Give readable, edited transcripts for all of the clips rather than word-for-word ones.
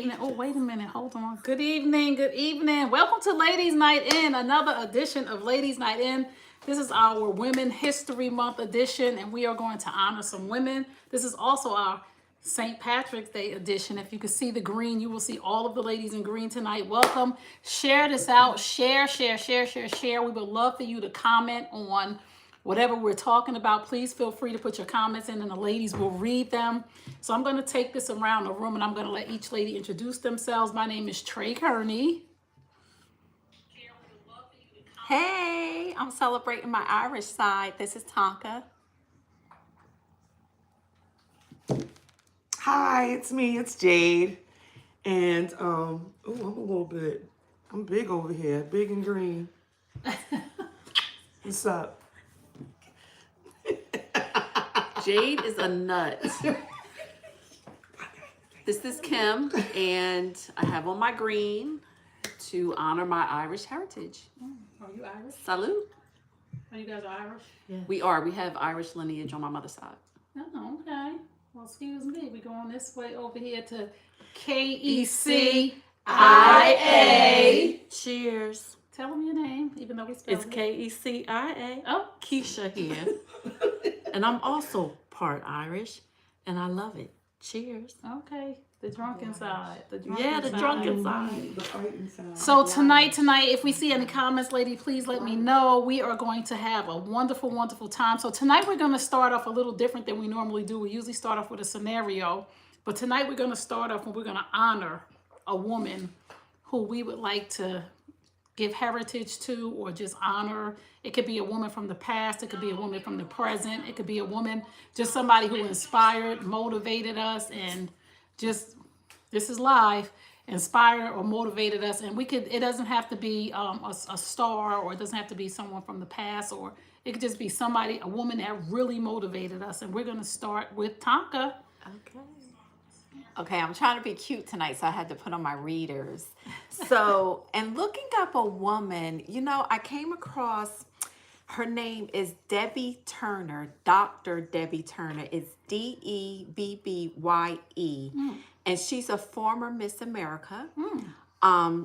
Oh, wait a minute. Hold on. Good evening. Good evening. Welcome to Ladies Night In, another edition of Ladies Night In. This is our Women History Month edition, and we are going to honor some women. This is also our St. Patrick's Day edition. If you can see the green, you will see all of the ladies in green tonight. Welcome. Share this out. Share, share, share, share, share. We would love for you to comment on whatever we're talking about. Please feel free to put your comments in and the ladies will read them. So I'm going to take this around the room and I'm going to let each lady introduce themselves. My name is Trey Kearney. Hey, I'm celebrating my Irish side. This is Tonka. Hi, it's me, it's Jade. And I'm big over here, big and green. What's up? Jade is a nut. This is Kim, and I have on my green to honor my Irish heritage. Are you Irish? Salute. Are you guys Irish? Yeah. We are. We have Irish lineage on my mother's side. Oh, okay. Well, excuse me. We're going this way over here to KECIA. Cheers. Tell them your name, even though we spelled It's KECIA. Oh, Keisha here. And I'm also part Irish, and I love it. Cheers. okay. The drunken side. The drunken side. The fighting side. So tonight, if we see any comments, lady, please let me know. We are going to have a wonderful, wonderful time. So tonight we're going to start off a little different than we normally do. We usually start off with a scenario, but tonight we're going to start off and we're going to honor a woman who we would like to give heritage to or just honor. It could be a woman from the past. It could be a woman from the present. It could be a woman, just somebody who inspired, motivated us, and just, this is live, inspired or motivated us. And we could, it doesn't have to be a star, or it doesn't have to be someone from the past, or it could just be somebody, a woman that really motivated us. And we're going to start with Tonka. Okay, I'm trying to be cute tonight, so I had to put on my readers. So, and looking up a woman, I came across, her name is Debbie Turner, Dr. Debbie Turner. It's Debbye. And she's a former Miss America.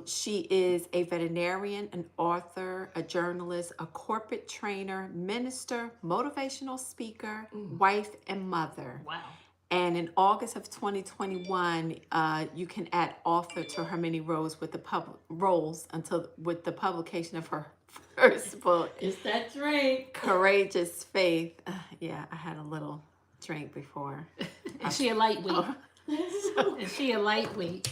She is a veterinarian, an author, a journalist, a corporate trainer, minister, motivational speaker, wife, and mother. Wow. And in August of 2021, you can add author to her many roles with the with the publication of her first book. Is that right? Courageous Faith. Yeah, I had a little drink before. Is she a lightweight? Is she a lightweight?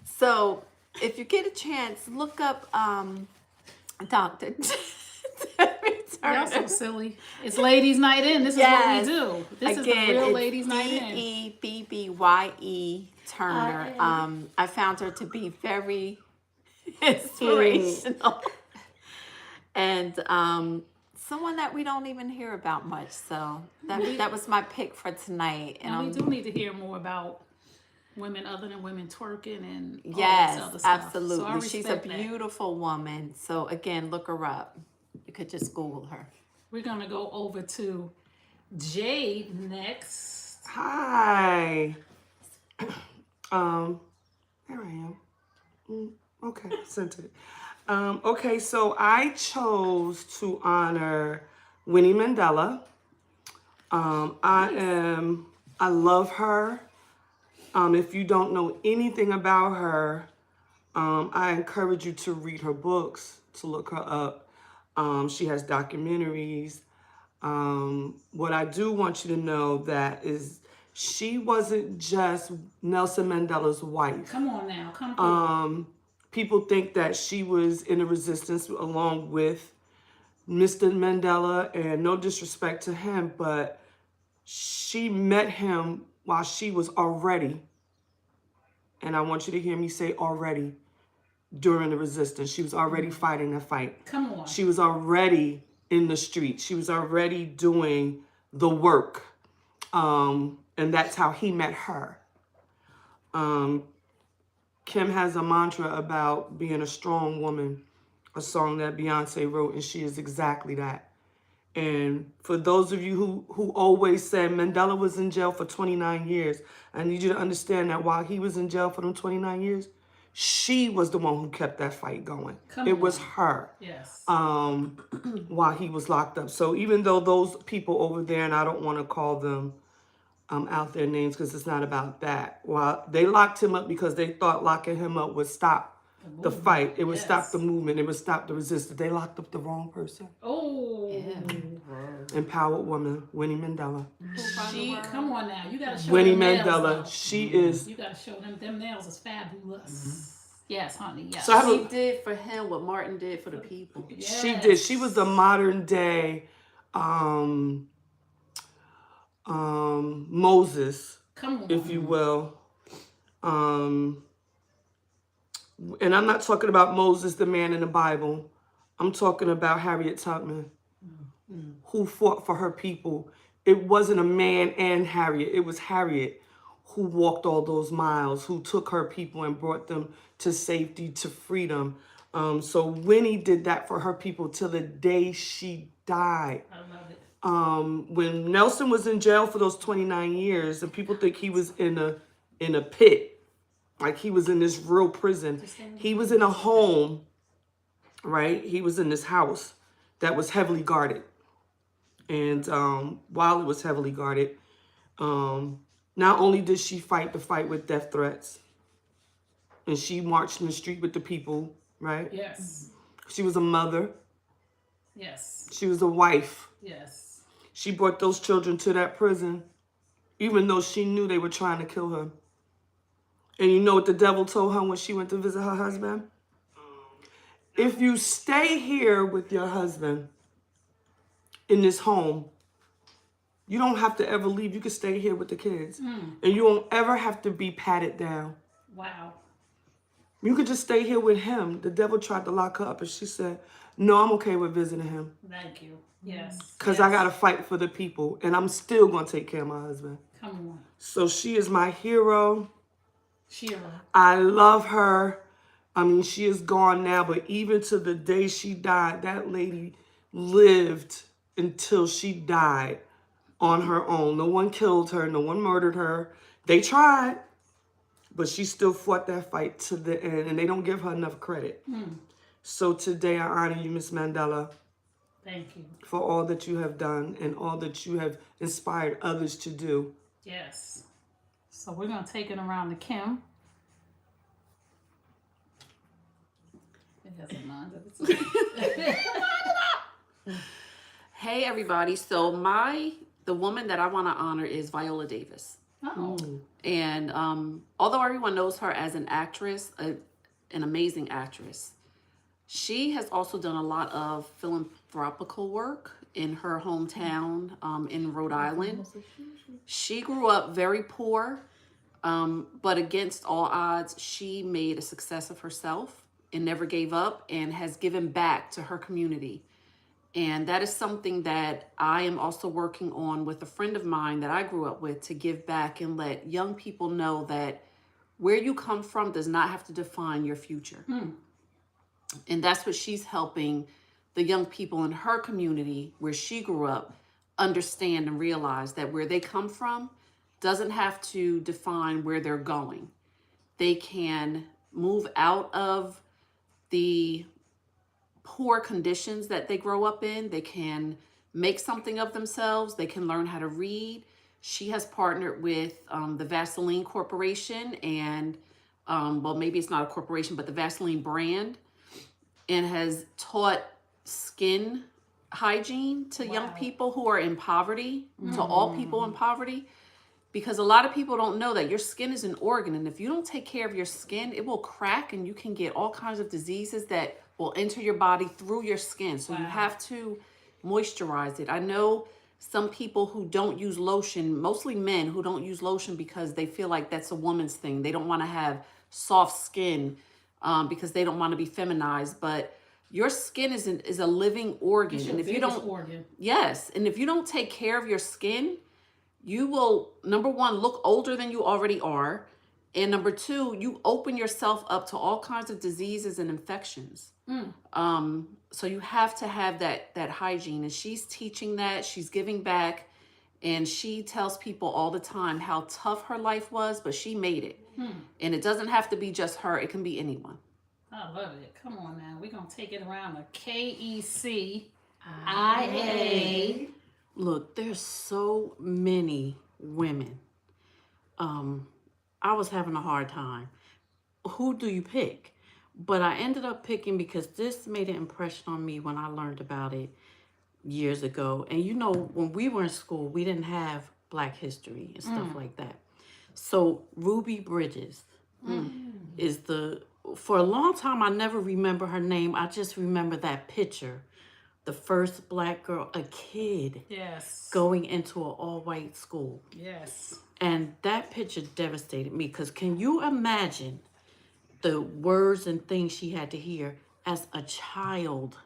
So if you get a chance, look up Dr. Y'all so silly. It's Ladies Night In. This is what we do. This Again, is the real Ladies Night In. Debbye Turner. I found her to be very inspirational. And someone that we don't even hear about much. So that was my pick for tonight. And we do need to hear more about women other than women twerking and all yes, this other stuff. absolutely. So she's a beautiful woman. So again, look her up. You could just Google her. We're going to go over to Jade next. Hi. There I am. Okay, sent it. Okay, so I chose to honor Winnie Mandela. I love her. If you don't know anything about her, I encourage you to read her books, to look her up. She has documentaries. What I do want you to know that is she wasn't just Nelson Mandela's wife. Come on now, come through. People think that she was in the resistance along with Mr. Mandela, and no disrespect to him, but she met him while she was already, and I want you to hear me say already, during the resistance. She was already fighting a fight. Come on. She was already in the street. She was already doing the work. And that's how he met her. Kim has a mantra about being a strong woman, a song that Beyonce wrote, and she is exactly that. And for those of you who always say Mandela was in jail for 29 years, I need you to understand that while he was in jail for them 29 years, she was the one who kept that fight going. It was her. Yes. While he was locked up. So even though those people over there, and I don't want to call them out their names because it's not about that. While they locked him up because they thought locking him up would stop the fight. It would stop the movement. It would stop the resistance. They locked up the wrong person. Oh. Empowered woman, Winnie Mandela. Come on now. You got to show Winnie them nails, Mandela. though. She is. You got to show them nails is fabulous. Yes, honey. Yes. So I have She did for him what Martin did for the people. She did. She was the modern day Moses, Come on. if you will. And I'm not talking about Moses, the man in the Bible. I'm talking about Harriet Tubman, who fought for her people. It wasn't a man and Harriet. It was Harriet who walked all those miles, who took her people and brought them to safety, to freedom. So Winnie did that for her people till the day she died. I love it. When Nelson was in jail for those 29 years, and people think he was in a pit, like he was in this real prison. He was in a home, right? He was in this house that was heavily guarded. And while it was heavily guarded, not only did she fight the fight with death threats, and she marched in the street with the people, right? Yes. She was a mother. Yes. She was a wife. Yes. She brought those children to that prison, even though she knew they were trying to kill her. And you know what the devil told her when she went to visit her husband? If you stay here with your husband in this home, you don't have to ever leave. You can stay here with the kids. And you won't ever have to be patted down. Wow. You could just stay here with him. The devil tried to lock her up, and she said, no, I'm okay with visiting him. Thank you. Yes. Because I got to fight for the people, and I'm still going to take care of my husband. Come on. So she is my hero. Shira. I love her. I mean, she is gone now, but even to the day she died, that lady lived until she died on her own. No one killed her. No one murdered her. They tried, but she still fought that fight to the end, and they don't give her enough credit. So today I honor you, Miss Mandela, Thank you. for all that you have done and all that you have inspired others to do. Yes. So we're going to take it around to Kim. It doesn't mind if it's Hey everybody, so the woman that I want to honor is Viola Davis. Oh. And although everyone knows her as an actress, an amazing actress, she has also done a lot of philanthropical work in her hometown in Rhode Island. She grew up very poor, but against all odds, she made a success of herself and never gave up and has given back to her community. And that is something that I am also working on with a friend of mine that I grew up with, to give back and let young people know that where you come from does not have to define your future. And that's what she's helping the young people in her community where she grew up understand and realize that where they come from doesn't have to define where they're going. They can move out of the poor conditions that they grow up in. They can make something of themselves. They can learn how to read. She has partnered with the Vaseline Corporation and, well, maybe it's not a corporation, but the Vaseline brand, and has taught skin hygiene to young people who are in poverty, to all people in poverty. Because a lot of people don't know that your skin is an organ, and if you don't take care of your skin, it will crack and you can get all kinds of diseases that will enter your body through your skin. So you have to moisturize it. I know some people who don't use lotion, mostly men who don't use lotion because they feel like that's a woman's thing. They don't want to have soft skin because they don't want to be feminized. But your skin is a living organ. It's and your if you biggest don't, organ. yes, and if you don't take care of your skin, you will, number one, look older than you already are, And number two, you open yourself up to all kinds of diseases and infections. So you have to have that hygiene. And she's teaching that, she's giving back, and she tells people all the time how tough her life was, but she made it. And it doesn't have to be just her, it can be anyone. I love it. Come on now. We're going to take it around the KECIA. Look, there's so many women. I was having a hard time. Who do you pick? But I ended up picking because this made an impression on me when I learned about it years ago. And you know, when we were in school, we didn't have Black history and stuff like that. So Ruby Bridges is for a long time, I never remember her name. I just remember that picture. The first Black girl, a kid, Yes. going into an all-white school. Yes. And that picture devastated me because can you imagine the words and things she had to hear as a child,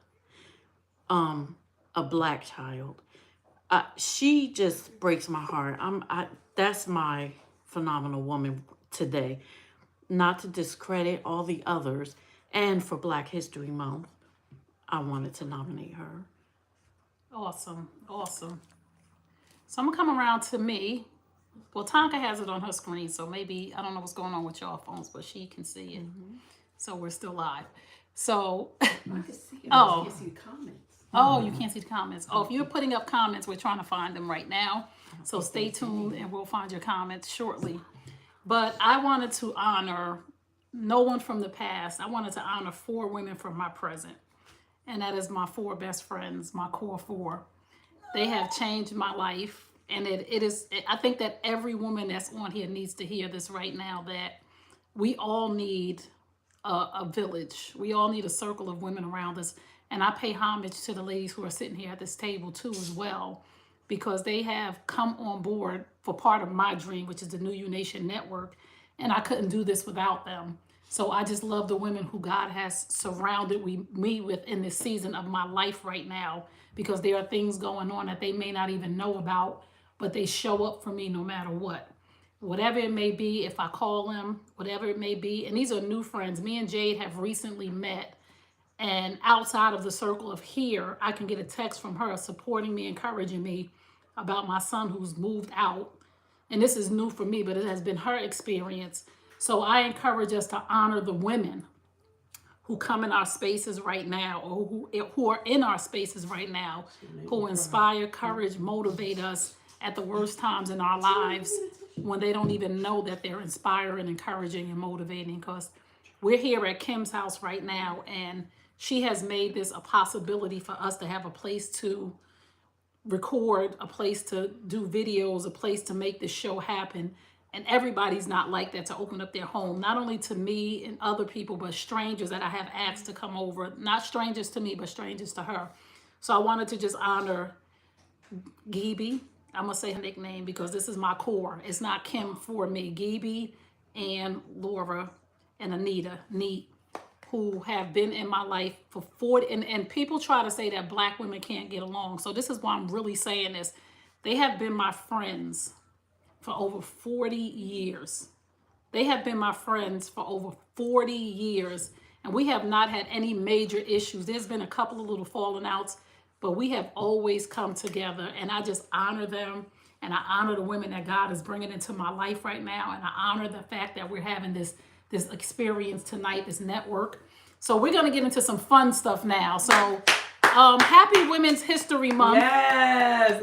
a Black child? She just breaks my heart. That's my phenomenal woman today. Not to discredit all the others. And for Black History Month, I wanted to nominate her. Awesome. Awesome. So I'm going to come around to me. Well, Tonka has it on her screen, so maybe, I don't know what's going on with y'all phones, but she can see it. So we're still live. So, I can see it. Oh. I can't see the comments. oh, you can't see the comments. Oh, if you're putting up comments, we're trying to find them right now. So stay tuned and we'll find your comments shortly. But I wanted to honor no one from the past. I wanted to honor 4 women from my present. And that is my 4 best friends, my core 4. They have changed my life. And I think that every woman that's on here needs to hear this right now, that we all need a village. We all need a circle of women around us. And I pay homage to the ladies who are sitting here at this table too as well, because they have come on board for part of my dream, which is the New You Nation Network. And I couldn't do this without them. So I just love the women who God has surrounded me with in this season of my life right now, because there are things going on that they may not even know about, but they show up for me no matter what. Whatever it may be, if I call them, whatever it may be. And these are new friends. Me and Jade have recently met. And outside of the circle of here, I can get a text from her supporting me, encouraging me about my son who's moved out. And this is new for me, but it has been her experience. So I encourage us to honor the women who come in our spaces right now, or who are in our spaces right now, who inspire, courage, motivate us at the worst times in our lives when they don't even know that they're inspiring, encouraging, and motivating. Because we're here at Kim's house right now, and she has made this a possibility for us to have a place to record, a place to do videos, a place to make this show happen. And everybody's not like that, to open up their home, not only to me and other people, but strangers that I have asked to come over. Not strangers to me, but strangers to her. So I wanted to just honor Gibi. I'm going to say her nickname because this is my core. It's not Kim for me. Gibi and Laura and Anita, Neat, who have been in my life for 40. And people try to say that Black women can't get along. So this is why I'm really saying this. They have been my friends for over 40 years. They have been my friends for over 40 years. And we have not had any major issues. There's been a couple of little falling outs, but we have always come together. And I just honor them. And I honor the women that God is bringing into my life right now. And I honor the fact that we're having this experience tonight, this network. So we're going to get into some fun stuff now. So happy Women's History Month. Yes.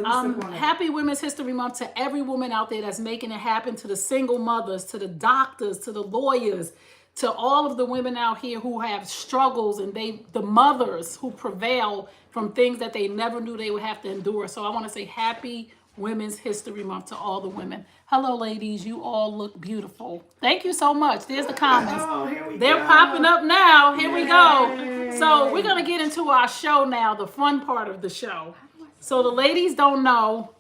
Happy Women's History Month to every woman out there that's making it happen, to the single mothers, to the doctors, to the lawyers, to all of the women out here who have struggles, and the mothers who prevail from things that they never knew they would have to endure. So I want to say happy Women's History Month to all the women. Hello, ladies. You all look beautiful. Thank you so much. There's the comments. Oh, here we They're go. popping up now. Here we go. So we're going to get into our show now, the fun part of the show. So the ladies don't know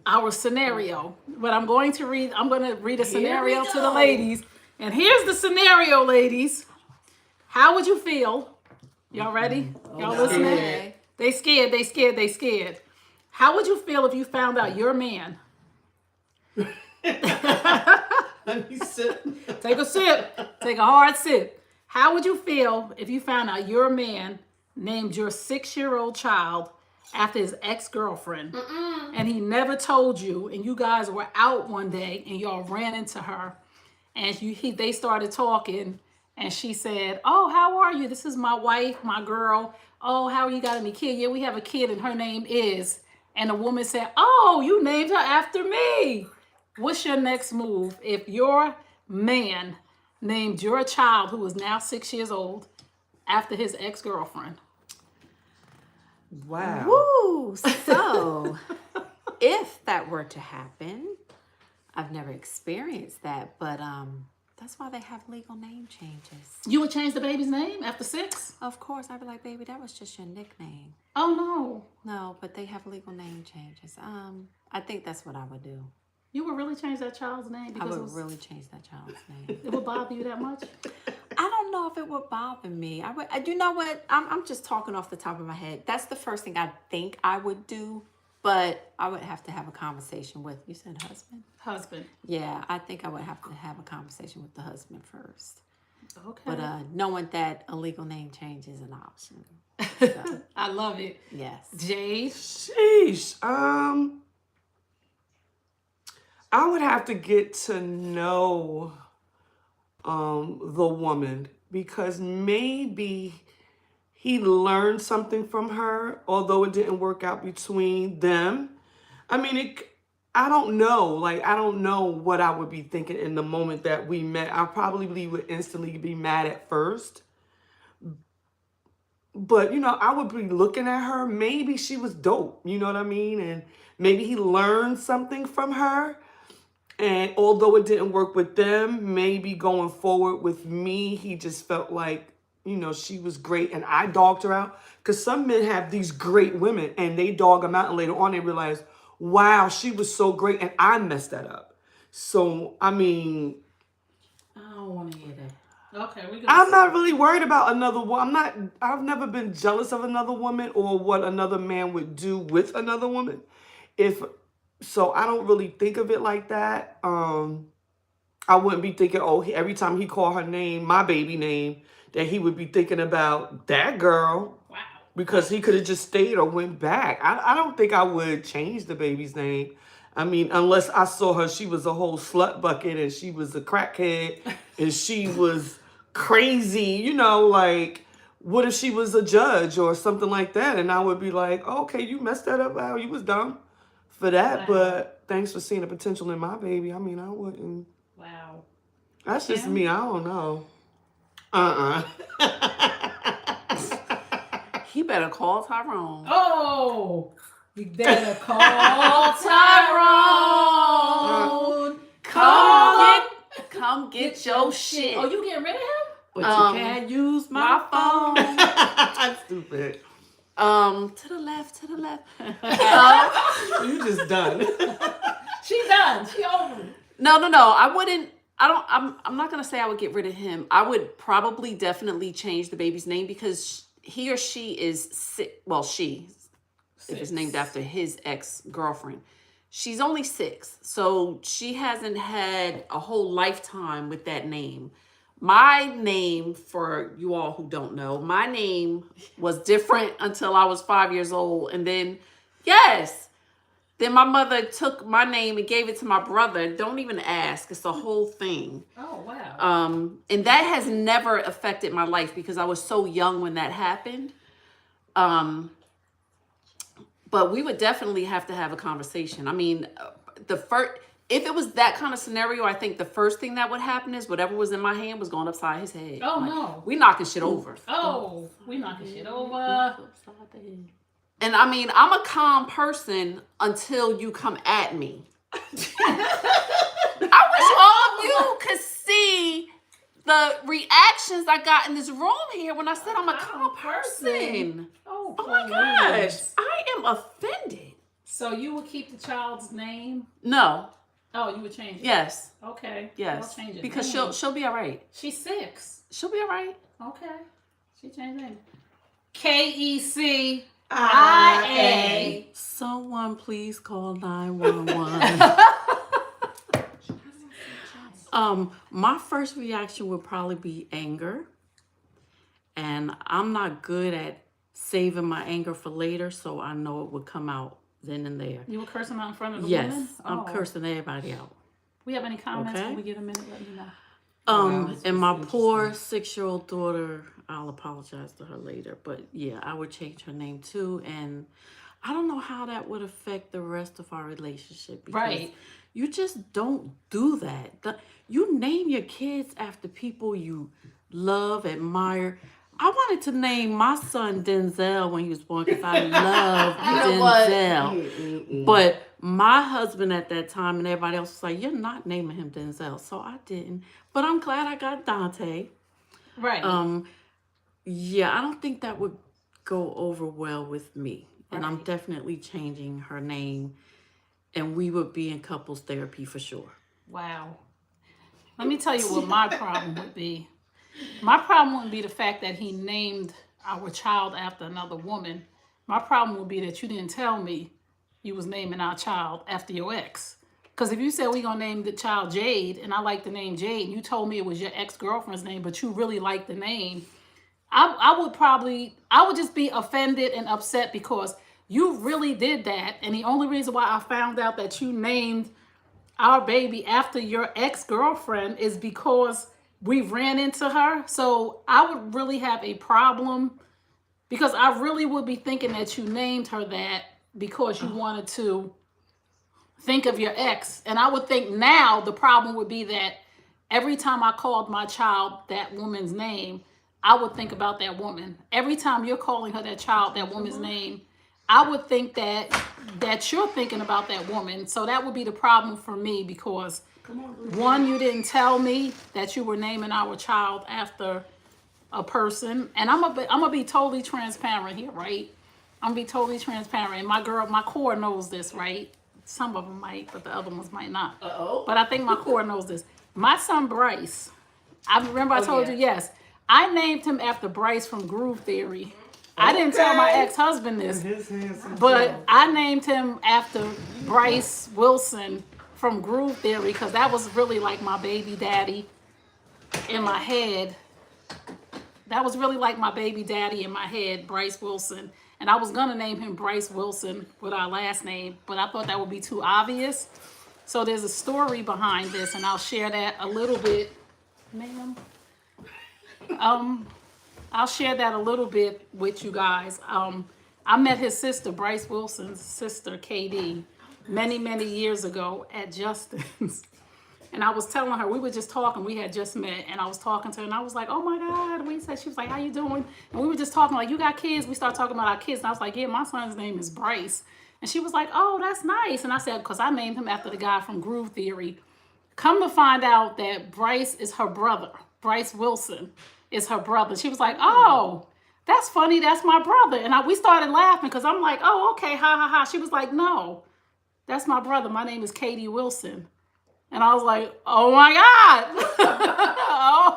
our scenario, but I'm going to read a scenario to the ladies. And here's the scenario, ladies. How would you feel? Y'all ready? Y'all listening? Okay. They scared. How would you feel if you found out your man Let me sip. Take a sip. Take a hard sip. How would you feel if you found out your man named your 6-year-old child after his ex-girlfriend and he never told you, and you guys were out one day and y'all ran into her and they started talking and she said, "Oh, how are you? This is my wife, my girl. Oh, how you got any kid? Yeah, we have a kid and her name is." And the woman said, "Oh, you named her after me." What's your next move if your man named your child, who is now 6 years old, after his ex-girlfriend? Wow. Woo! So, if that were to happen, I've never experienced that, but that's why they have legal name changes. You would change the baby's name after 6? Of course, I'd be like, baby, that was just your nickname. Oh no. No, but they have legal name changes. I think that's what I would do. You would really change that child's name I because would really change that child's name. it would bother you that much? I don't know if it would bother me. You know what? I'm just talking off the top of my head. That's the first thing I think I would do, but I would have to have a conversation with, you said husband? Husband. Yeah, I think I would have to have a conversation with the husband first. Okay. But knowing that a legal name change is an option. So, I love it. yes. Jade. Sheesh. I would have to get to know the woman because maybe he learned something from her, although it didn't work out between them. I mean, I don't know. Like, I don't know what I would be thinking in the moment that we met. I probably would instantly be mad at first. But, you know, I would be looking at her. Maybe she was dope. You know what I mean? And maybe he learned something from her. And although it didn't work with them, maybe going forward with me, he just felt like, you know, she was great and I dogged her out. Because some men have these great women and they dog them out and later on they realize, wow, she was so great and I messed that up. So, I mean, I don't want to hear that. Okay, I'm not really worried about another woman. I've never been jealous of another woman or what another man would do with another woman. So I don't really think of it like that. I wouldn't be thinking, oh, every time he called her name, my baby name, that he would be thinking about that girl. Wow. Because he could have just stayed or went back. I don't think I would change the baby's name. I mean, unless I saw her, she was a whole slut bucket and she was a crackhead and she was crazy, you know, like, what if she was a judge or something like that? And I would be like, oh, okay, you messed that up. Wow, you was dumb for that. Wow. But thanks for seeing the potential in my baby. I mean, I wouldn't. Wow. That's just me. I don't know. He better call Tyrone. Oh, you better call Tyrone. Come get your shit. Oh, you getting rid of him? But you can't use my phone. I'm stupid. To the left. You just done. She done. She over it. No. I wouldn't. I'm not gonna say I would get rid of him. I would probably definitely change the baby's name because he or she is sick. Well, she, if it's named after his ex-girlfriend, she's only 6, so she hasn't had a whole lifetime with that name. My name, for you all who don't know, my name was different until I was 5 years old, and then then my mother took my name and gave it to my brother. Don't even ask. It's the whole thing. Oh, wow. And that has never affected my life because I was so young when that happened. But we would definitely have to have a conversation. I mean, if it was that kind of scenario, I think the first thing that would happen is whatever was in my hand was going upside his head. Oh, Like, no. We knocking shit over. Oh, we knocking shit over. Upside the head. And I mean, I'm a calm person until you come at me. I wish all of you could see the reactions I got in this room here when I said I'm a calm person. Oh, Oh my gosh, I am offended. So you would keep the child's name? No, Oh, you would change it? yes, Okay. yes, I'll change it. because Name. she'll be all right. She's 6. She'll be all right. Okay. She changed her name. KECIA. Someone please call 911. My first reaction would probably be anger. And I'm not good at saving my anger for later, so I know it would come out then and there. You were cursing out in front of the Yes, women? I'm Oh. cursing everybody out. We have any comments Okay. when we get a minute? Let me know. And my poor 6-year-old daughter, I'll apologize to her later, but yeah, I would change her name too. And I don't know how that would affect the rest of our relationship. Because Right. you just don't do that. You name your kids after people you love, admire. I wanted to name my son Denzel when he was born because I love Denzel. But my husband at that time and everybody else was like, "You're not naming him Denzel," so I didn't. But I'm glad I got Dante. Right. Yeah, I don't think that would go over well with me. And I'm Right. definitely changing her name. And we would be in couples therapy for sure. Wow. Let me tell you what my problem would be. My problem would be the fact that he named our child after another woman. My problem would be that you didn't tell me you was naming our child after your ex. Because if you said we're going to name the child Jade, and I like the name Jade, and you told me it was your ex-girlfriend's name, but you really like the name, I would just be offended and upset because you really did that. And the only reason why I found out that you named our baby after your ex-girlfriend is because we ran into her. So I would really have a problem because I really would be thinking that you named her that because you wanted to think of your ex. And I would think now the problem would be that every time I called my child that woman's name, I would think about that woman. Every time you're calling her that child that woman's name, I would think that you're thinking about that woman. So that would be the problem for me because one, you didn't tell me that you were naming our child after a person. And I'm gonna be totally transparent here, right? I'm gonna be totally transparent. And my core knows this, right? Some of them might, but the other ones might not. But I think my core knows this. My son Bryce, I remember I told you, yes, I named him after Bryce from Groove Theory. I didn't tell my ex-husband this, but I named him after Bryce Wilson from Groove Theory because that was really like my baby daddy in my head. That was really like my baby daddy in my head, Bryce Wilson. And I was going to name him Bryce Wilson with our last name, but I thought that would be too obvious. So there's a story behind this, and I'll share that a little bit. Ma'am? I'll share that a little bit with you guys. I met his sister, Bryce Wilson's sister, KD, many, many years ago at Justin's. And I was telling her, we were just talking, we had just met, and I was talking to her, and I was like, oh my God, she was like, how you doing? And we were just talking, like, you got kids? We started talking about our kids, and I was like, yeah, my son's name is Bryce. And she was like, oh, that's nice. And I said, because I named him after the guy from Groove Theory. Come to find out that Bryce is her brother. Bryce Wilson is her brother. She was like, oh, that's funny, that's my brother. And we started laughing, because I'm like, oh, okay, ha, ha, ha. She was like, no, that's my brother. My name is Katie Wilson. And I was like, oh my God.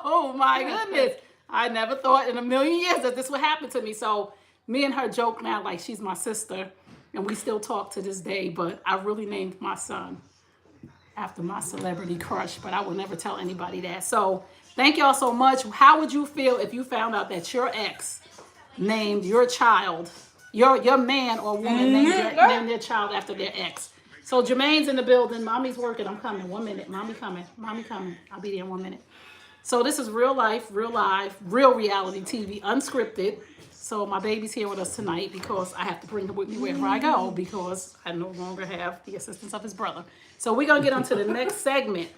Oh my goodness. I never thought in a million years that this would happen to me. So me and her joke now like she's my sister. And we still talk to this day. But I really named my son after my celebrity crush. But I will never tell anybody that. So thank y'all so much. How would you feel if you found out that your ex named your child, your man or woman named their child after their ex? So Jermaine's in the building. Mommy's working. I'm coming. 1 minute. Mommy coming. Mommy coming. I'll be there in 1 minute. So this is real life, real live, real reality TV, unscripted. So my baby's here with us tonight because I have to bring him with me wherever I go because I no longer have the assistance of his brother. So we're going to get on to the next segment.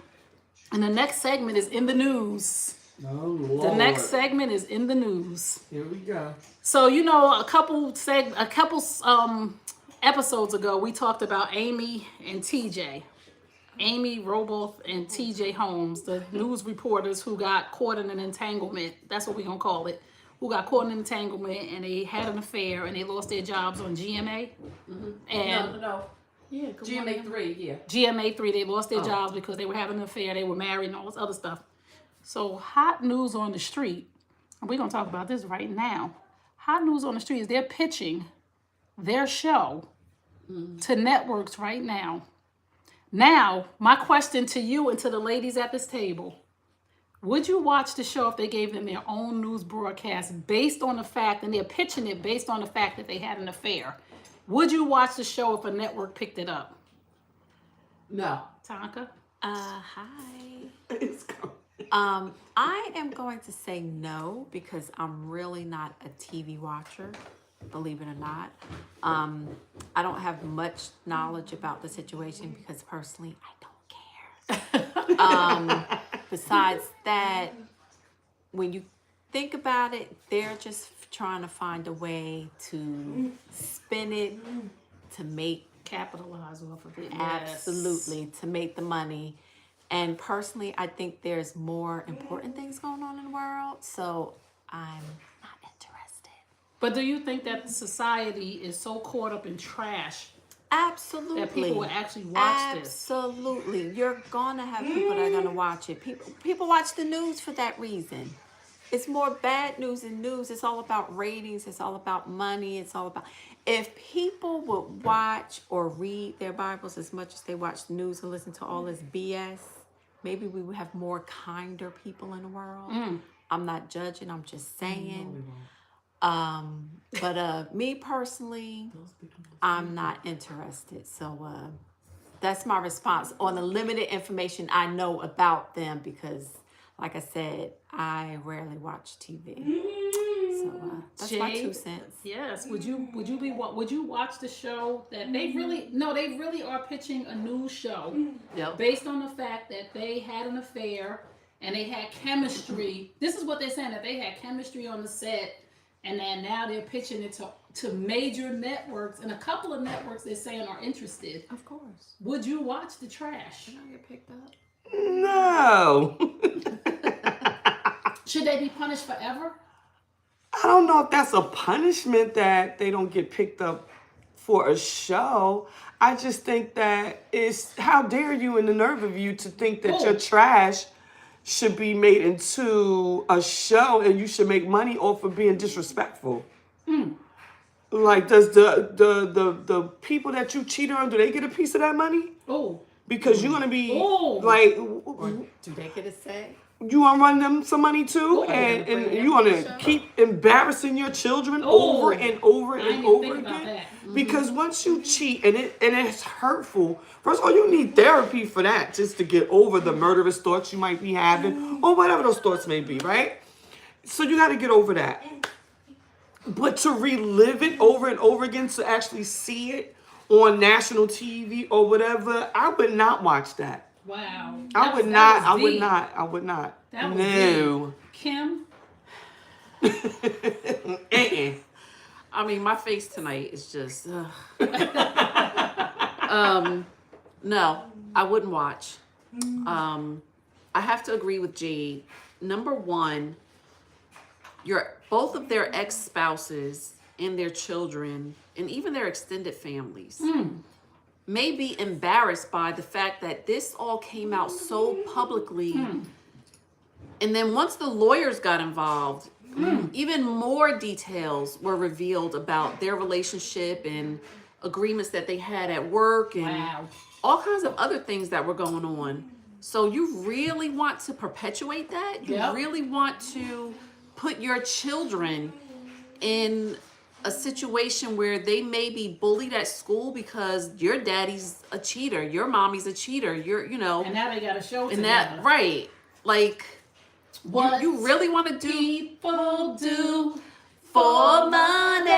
And the next segment is in the news. Oh, Lord. The next segment is in the news. Here we go. So, you know, a couple episodes ago, we talked about Amy and TJ. Amy Roboth and TJ Holmes, the news reporters who got caught in an entanglement. That's what we're going to call it. Who got caught in an entanglement and they had an affair and they lost their jobs on GMA. Mm-hmm. And No. Yeah, GMA3, yeah. GMA3, they lost their jobs because they were having an affair, they were married and all this other stuff. So hot news on the street, and we're going to talk about this right now. Hot news on the street is they're pitching their show to networks right now. Now, my question to you and to the ladies at this table. Would you watch the show if they gave them their own news broadcast based on the fact, and they're pitching it based on the fact that they had an affair? Would you watch the show if a network picked it up? No. Tonka? Hi. It's coming. I am going to say no because I'm really not a TV watcher, believe it or not. I don't have much knowledge about the situation because personally I don't care. Besides that, when you think about it, they're just trying to find a way to spin it to make Capitalize off of it. Yes. absolutely to make the money. And personally, I think there's more important things going on in the world, so I'm not interested. But do you think that society is so caught up in trash Absolutely. that people will actually watch this? Absolutely. You're gonna have people that are gonna watch it. People watch the news for that reason. It's more bad news than news. It's all about ratings. It's all about money. It's all about, if people would watch or read their Bibles as much as they watch the news and listen to all this BS, maybe we would have more kinder people in the world. I'm not judging. I'm just saying. But me personally, I'm not interested. So that's my response on the limited information I know about them because, like I said, I rarely watch TV. So that's my Jay, 2 cents. Yes. Would you watch the show that they really are pitching a news show Yep. based on the fact that they had an affair and they had chemistry. This is what they're saying, that they had chemistry on the set, and then now they're pitching it to major networks, and a couple of networks they're saying are interested. Of course. Would you watch the trash? I get picked up. No. Should they be punished forever? I don't know if that's a punishment that they don't get picked up for a show. I just think that it's, how dare you and the nerve of you to think that your trash should be made into a show and you should make money off of being disrespectful. Like, does the people that you cheat on, do they get a piece of that money? Oh. Because you're gonna be Oh. like, Do they get a say? you gonna run them some money too, and you gonna keep embarrassing your children over and over I and didn't over think about again. that. Because once you cheat and it's hurtful, first of all, you need therapy for that, just to get over the murderous thoughts you might be having, or whatever those thoughts may be, right? So you got to get over that. But to relive it over and over again, to actually see it on national TV or whatever, I would not watch that. Wow. I would not. I would not. That was No. Kim? I mean, my face tonight is just. No, I wouldn't watch. I have to agree with Jade. Number one, both of their ex-spouses and their children, and even their extended families, may be embarrassed by the fact that this all came out so publicly. And then once the lawyers got involved, even more details were revealed about their relationship and agreements that they had at work and all kinds of other things that were going on. So you really want to perpetuate that? You really want to put your children in a situation where they may be bullied at school because your daddy's a cheater, your mommy's a cheater, And now they got a show together. that, right. Like, What you really want to do people do for money.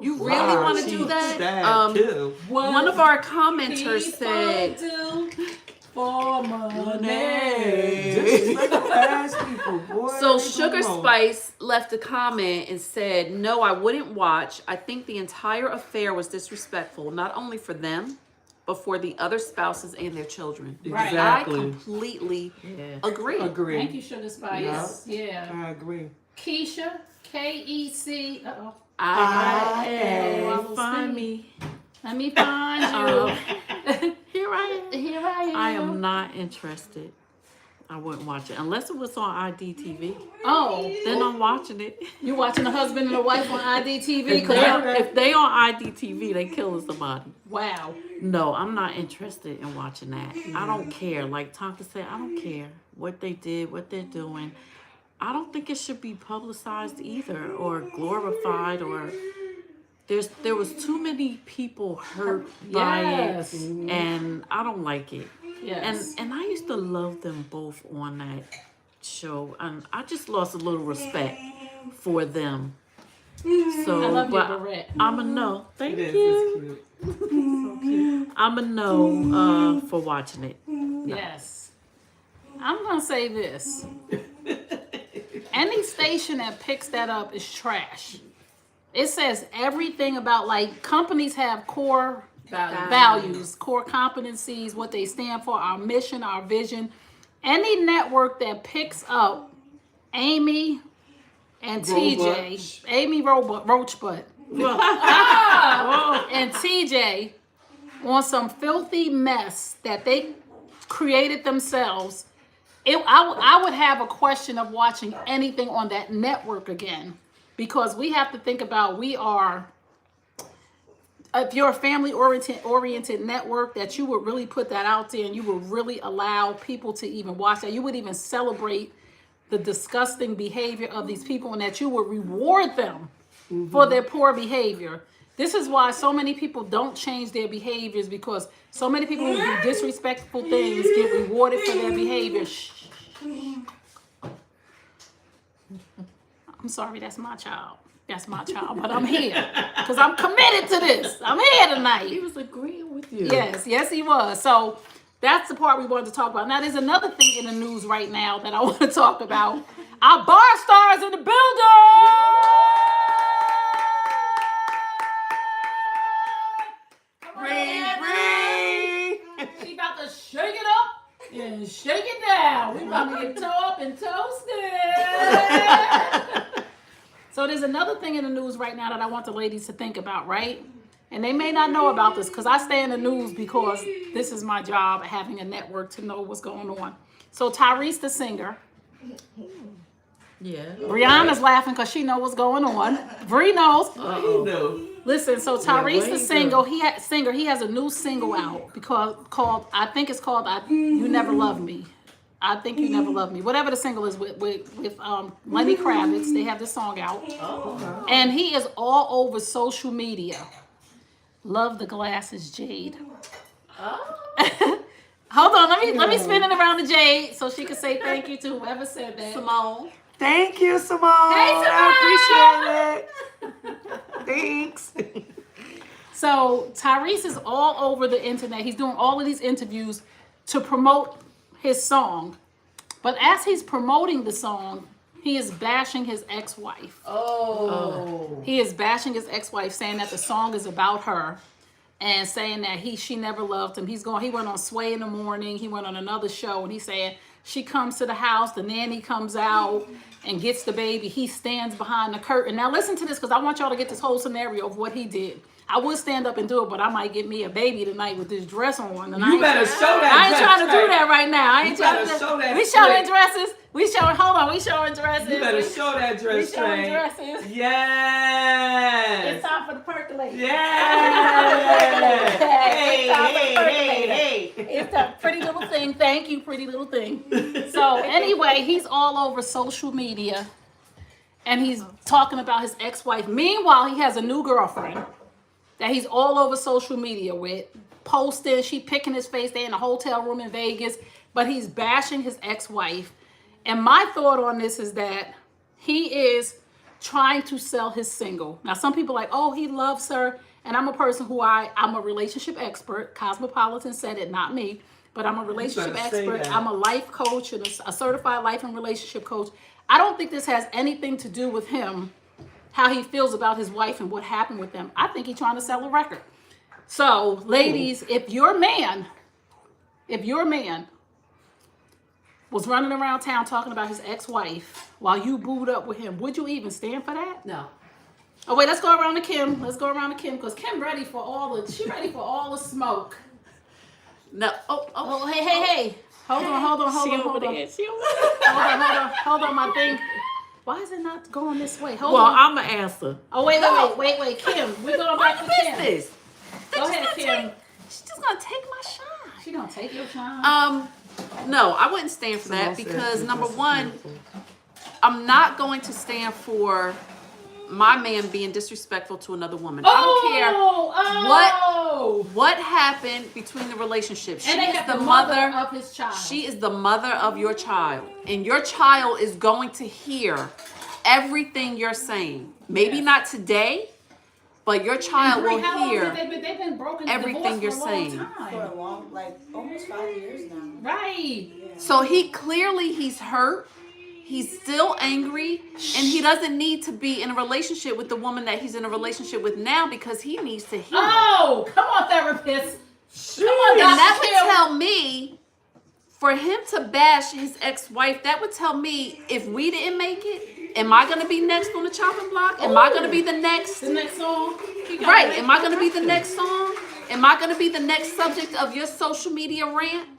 You really want to do that? what One of our commenters people said, do for money. so Sugar Spice left a comment and said, no, I wouldn't watch. I think the entire affair was disrespectful, not only for them, but for the other spouses and their children. Right. Exactly. I completely agree. Thank you, Sugar Spice. Yeah. I agree. Keisha, K-E-C. Uh-oh. Find me. Let me find you. Here I am. Here I am. I am not interested. I wouldn't watch it unless it was on IDTV. Oh, Then I'm watching it. you watching a husband and a wife on IDTV? If they on IDTV, they killing somebody. Wow. No, I'm not interested in watching that. I don't care. Like Tonka said, I don't care what they did, what they're doing. I don't think it should be publicized either or glorified or there was too many people hurt by Yes. it and I don't like it. Yes. And I used to love them both on that show and I just lost a little respect for them. So I love your but beret. I'm a no. Thank It is. you. It's cute. I'm a no for watching it. Yes. I'm gonna say this. Any station that picks that up is trash. It says everything about, like, companies have core values, core competencies, what they stand for, our mission, our vision. Any network that picks up Amy and TJ, Roach. Amy Roachbutt, and TJ on some filthy mess that they created themselves, I would have a question of watching anything on that network again, because we have to think about, if you're a family oriented network, that you would really put that out there and you would really allow people to even watch that. You would even celebrate the disgusting behavior of these people and that you would reward them for their poor behavior. This is why so many people don't change their behaviors, because so many people who do disrespectful things get rewarded for their behavior. Shh. I'm sorry, that's my child. That's my child, but I'm here because I'm committed to this. I'm here He tonight. was agreeing with you. Yes, he was. So that's the part we wanted to talk about. Now, there's another thing in the news right now that I want to talk about. Our bar stars in the building. She about to shake it up and shake it down. We about to get toe up and toasted. So there's another thing in the news right now that I want the ladies to think about, right? And they may not know about this because I stay in the news because this is my job, having a network to know what's going on. So Tyrese the singer, Yeah. Brianna's laughing because she knows what's going on. Bree knows. No. Listen, so Tyrese the singer, he has a new single out called You Never Love Me. I Think You Never Love Me. Whatever the single is with Lenny Kravitz, they have this song out. And he is all over social media. Love the glasses, Jade. Hold on, let me spin it around to Jade so she can say thank you to whoever said that. Simone. Thank you, Simone. Hey, Simone. I appreciate it. Thanks. So Tyrese is all over the internet. He's doing all of these interviews to promote his song. But as he's promoting the song, he is bashing his ex-wife. He is bashing his ex-wife, saying that the song is about her and saying that she never loved him. He went on Sway in the Morning. He went on another show and he's saying she comes to the house, the nanny comes out and gets the baby. He stands behind the curtain. Now listen to this because I want y'all to get this whole scenario of what he did. I would stand up and do it, but I might get me a baby tonight with this dress on. And You better show that I ain't dress, trying to do right? that right now. I ain't You trying better to. show that We straight. showing dresses. We showing dresses. You better show that dress We showing straight. dresses. Yes. It's time for the percolator. Yes. Hey, It's time for the hey, percolator. hey, hey. It's a pretty little thing. Thank you, pretty little thing. So anyway, he's all over social media and he's talking about his ex-wife. Meanwhile, he has a new girlfriend that he's all over social media with, posting, she picking his face, they in a hotel room in Vegas, but he's bashing his ex-wife. And my thought on this is that he is trying to sell his single. Now, some people are like, oh, he loves her. And I'm a person who I'm a relationship expert. Cosmopolitan said it, not me. But I'm a relationship better say expert. that. I'm a life coach and a certified life and relationship coach. I don't think this has anything to do with him, how he feels about his wife and what happened with them. I think he's trying to sell a record. So, ladies, if your man was running around town talking about his ex-wife while you booed up with him, would you even stand for that? No. Oh wait, let's go around to Kim. Because Kim ready for all the smoke. No. Oh, hey. Hold on, hold on, hold She on, over hold on. there. She over Hold on, my thing. Why is it not going this way? Hold Well, on. I'm going to answer. Oh, wait, Kim. We're going back to What is Kim. this? Go ahead, Kim. She's just gonna take my shine. She gonna take your shine. No, I wouldn't stand for that because number one, I'm not going to stand for my man being disrespectful to another woman. I don't care what happened between the relationship. She And they is have the the mother. of his child. She is the mother of your child, and your child is going to hear everything you're saying. Maybe not today, but your child will How long hear. have they've been broken everything divorced for you're a long saying. time. For a long, like almost 5 years now. Right. So he's hurt. He's still angry, and he doesn't need to be in a relationship with the woman that he's in a relationship with now because he needs to heal. Oh, come on, therapist. Come on, And that Dr. would Kim. tell me, for him to bash his ex-wife, that would tell me if we didn't make it, am I gonna be next on the chopping block? Am I gonna be the next? The next song. Right? Am I gonna be the next song? Am I gonna be the next subject of your social media rant?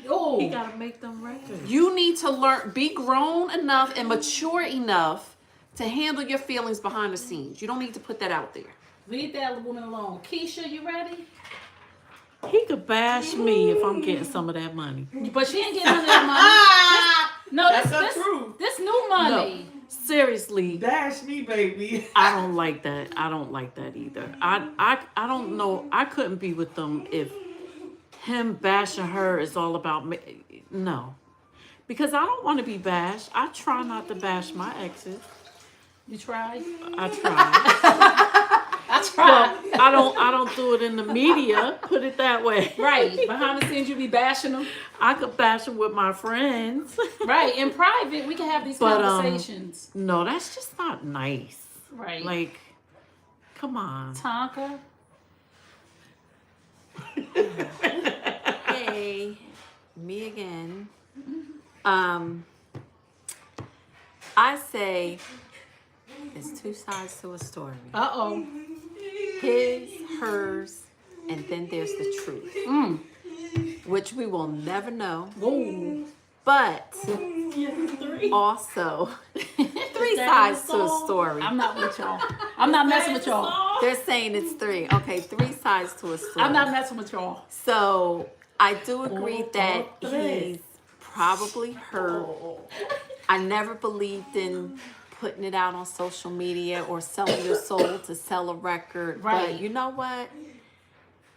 Oh. He got to make them records. You need to learn, be grown enough and mature enough to handle your feelings behind the scenes. You don't need to put that out there. Leave that woman alone. Keisha, you ready? He could bash me if I'm getting some of that money. But she ain't getting none of that money. No, That's the truth. This new money. Seriously, Dash me, baby. I don't like that. I don't like that either. I don't know. I couldn't be with them if him bashing her is all about me. No. Because I don't want to be bashed. I try not to bash my exes. You tried? I try. I tried. Well, I don't do it in the media, put it that way. Right. Behind the scenes, you be bashing them. I could bash them with my friends. Right. In private, we can have these But, conversations. No, that's just not nice. Right. Like, come on. Tonka. Hey, me again. I say it's two sides to a story. Uh-oh. His, hers, and then there's the truth, which we will never know. Whoa. But also, three sides to a story. I'm not with y'all. I'm not messing with y'all. They're saying it's three. Okay, three sides to a story. I'm not messing with y'all. So I do agree that he's probably hurt. I never believed in putting it out on social media or selling your soul to sell a record. Right. But you know what?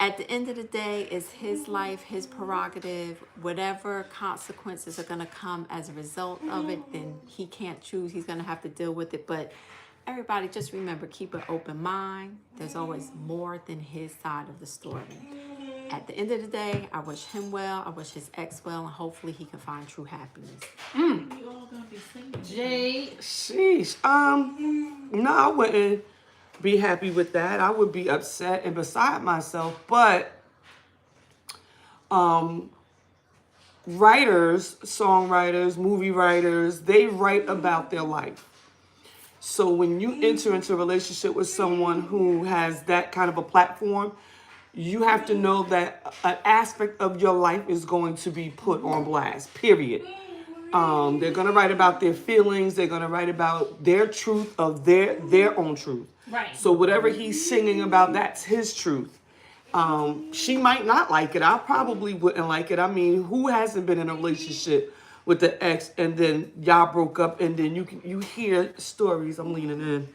At the end of the day, it's his life, his prerogative. Whatever consequences are going to come as a result of it, then he can't choose. He's going to have to deal with it. But everybody, just remember, keep an open mind. There's always more than his side of the story. At the end of the day, I wish him well. I wish his ex well, and hopefully he can find true happiness. Jay. Sheesh. No, I wouldn't be happy with that. I would be upset and beside myself. But writers, songwriters, movie writers, they write about their life. So when you enter into a relationship with someone who has that kind of a platform, you have to know that an aspect of your life is going to be put on blast, period. They're going to write about their feelings. They're going to write about their truth of their own truth. Right. So whatever he's singing about, that's his truth. She might not like it. I probably wouldn't like it. I mean, who hasn't been in a relationship with the ex and then y'all broke up and then you hear stories, I'm leaning in,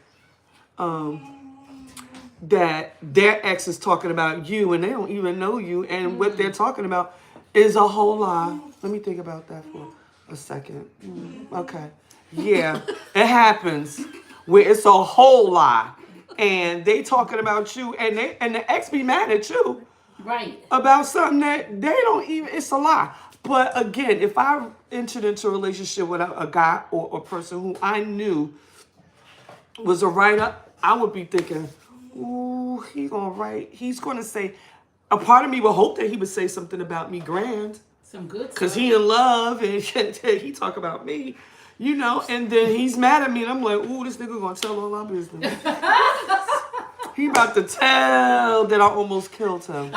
that their ex is talking about you and they don't even know you, and what they're talking about is a whole lie. Let me think about that for a second. Okay. Yeah, it happens where it's a whole lie and they talking about you and the ex be mad at you Right. about something that they don't even, it's a lie. But again, if I entered into a relationship with a guy or a person who I knew was a writer, I would be thinking, ooh, he's gonna say, a part of me would hope that he would say something about me grand, Some good because stuff. he in love and he talk about me, you know, and then he's mad at me and I'm like, ooh, this nigga gonna tell all our business. He about to tell that I almost killed him.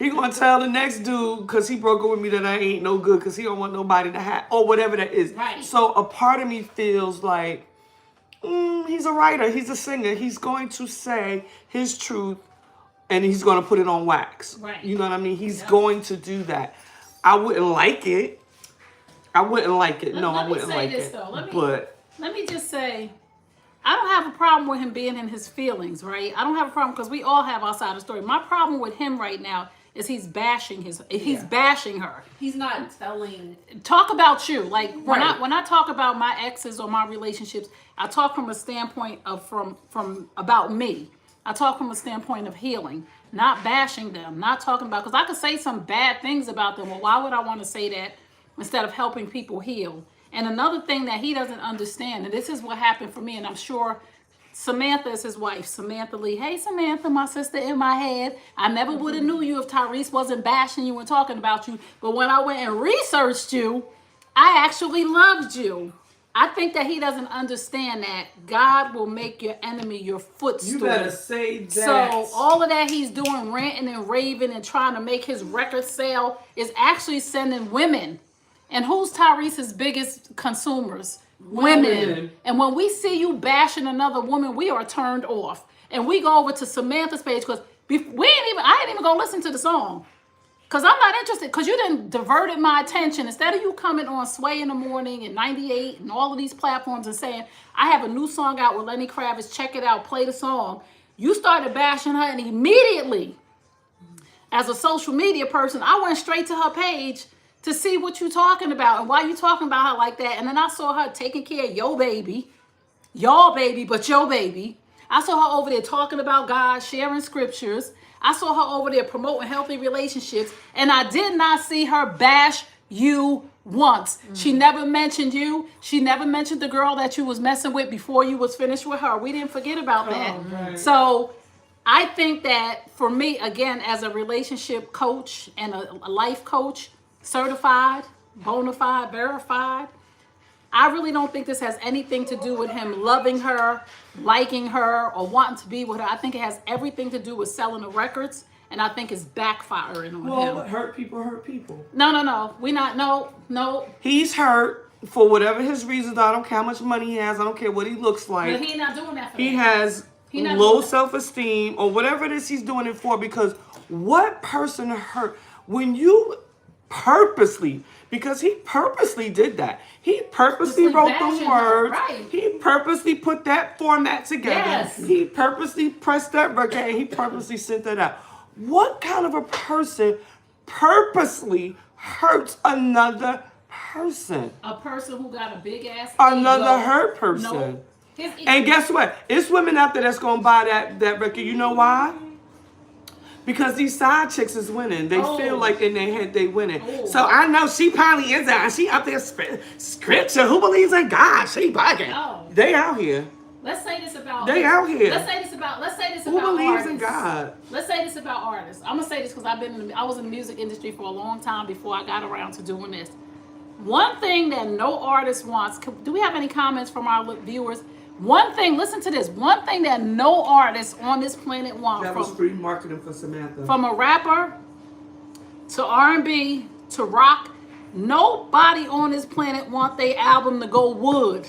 He gonna tell the next dude because he broke up with me that I ain't no good because he don't want nobody to have or whatever that is. Right. So a part of me feels like he's a writer, he's a singer. He's going to say his truth and he's gonna put it on wax. Right. You know what I mean? He's going to do that. I wouldn't like it. I wouldn't like it. No, let I me wouldn't say like this, it. though. Let me just say, I don't have a problem with him being in his feelings, right? I don't have a problem because we all have our side of the story. My problem with him right now is he's bashing bashing her. He's not telling. Talk about you. Like when Right. I talk about my exes or my relationships, I talk from a standpoint of from about me. I talk from a standpoint of healing, not bashing them, not talking about, because I could say some bad things about them. Well, why would I want to say that instead of helping people heal? And another thing that he doesn't understand, and this is what happened for me, and I'm sure Samantha is his wife, Samantha Lee. Hey, Samantha, my sister in my head. I never would have knew you if Tyrese wasn't bashing you and talking about you. But when I went and researched you, I actually loved you. I think that he doesn't understand that God will make your enemy your footstool. You better say that. So all of that he's doing, ranting and raving and trying to make his record sell, is actually sending women. And who's Tyrese's biggest consumers? Women. And when we see you bashing another woman, we are turned off. And we go over to Samantha's page because I ain't even gonna listen to the song. Because I'm not interested, because you done diverted my attention. Instead of you coming on Sway in the Morning and 98 and all of these platforms and saying, I have a new song out with Lenny Kravitz, check it out, play the song. You started bashing her, and immediately, as a social media person, I went straight to her page to see what you talking about and why you talking about her like that. And then I saw her taking care of your baby, but your baby. I saw her over there talking about God, sharing scriptures. I saw her over there promoting healthy relationships, and I did not see her bash you once. She never mentioned you. She never mentioned the girl that you was messing with before you was finished with her. We didn't forget about that. right. So I think that for me, again, as a relationship coach and a life coach, certified, bona fide, verified, I really don't think this has anything to do with him loving her, liking her, or wanting to be with her. I think it has everything to do with selling the records, and I think it's backfiring on Well, him. hurt people hurt people. No. We not, no. He's hurt for whatever his reasons are. I don't care how much money he has. I don't care what he looks like. But he not doing that for He that. has not low doing that. self-esteem or whatever it is he's doing it for, because what person hurt when you purposely, because he purposely did that. He purposely Just like wrote bashing the her, words. right. He purposely put that format together. Yes. He purposely pressed that record and he purposely sent that out. What kind of a person purposely hurts another person? A person who got a big ass Another ego. hurt person. No. His And guess what? It's women out there that's gonna buy that record. You know why? Because these side chicks is winning. They feel like in their head they winning. So I know she probably is out. She out there scripture. Who believes in God? She bugging. Oh. They out here. Let's say this about They out here. Let's say this about Who believes artists. in God? Let's say this about artists. I'm gonna say this because I was in the music industry for a long time before I got around to doing this. One thing that no artist wants. Do we have any comments from our viewers? One thing. Listen to this. One thing that no artist on this planet wants That was free marketing for Samantha. from a rapper to R&B to rock. Nobody on this planet want their album to go wood.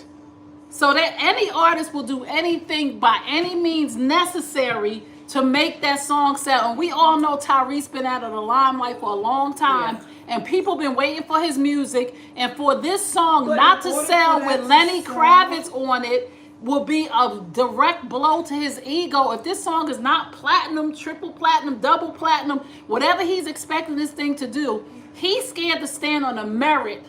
So that any artist will do anything by any means necessary to make that song sell. And we all know Tyrese been out of the limelight for a long time. Yeah. And people been waiting for his music. And for this song But not in to order sell for with that to Lenny sell- Kravitz on it will be a direct blow to his ego. If this song is not platinum, triple platinum, double platinum, whatever he's expecting this thing to do, he's scared to stand on the merit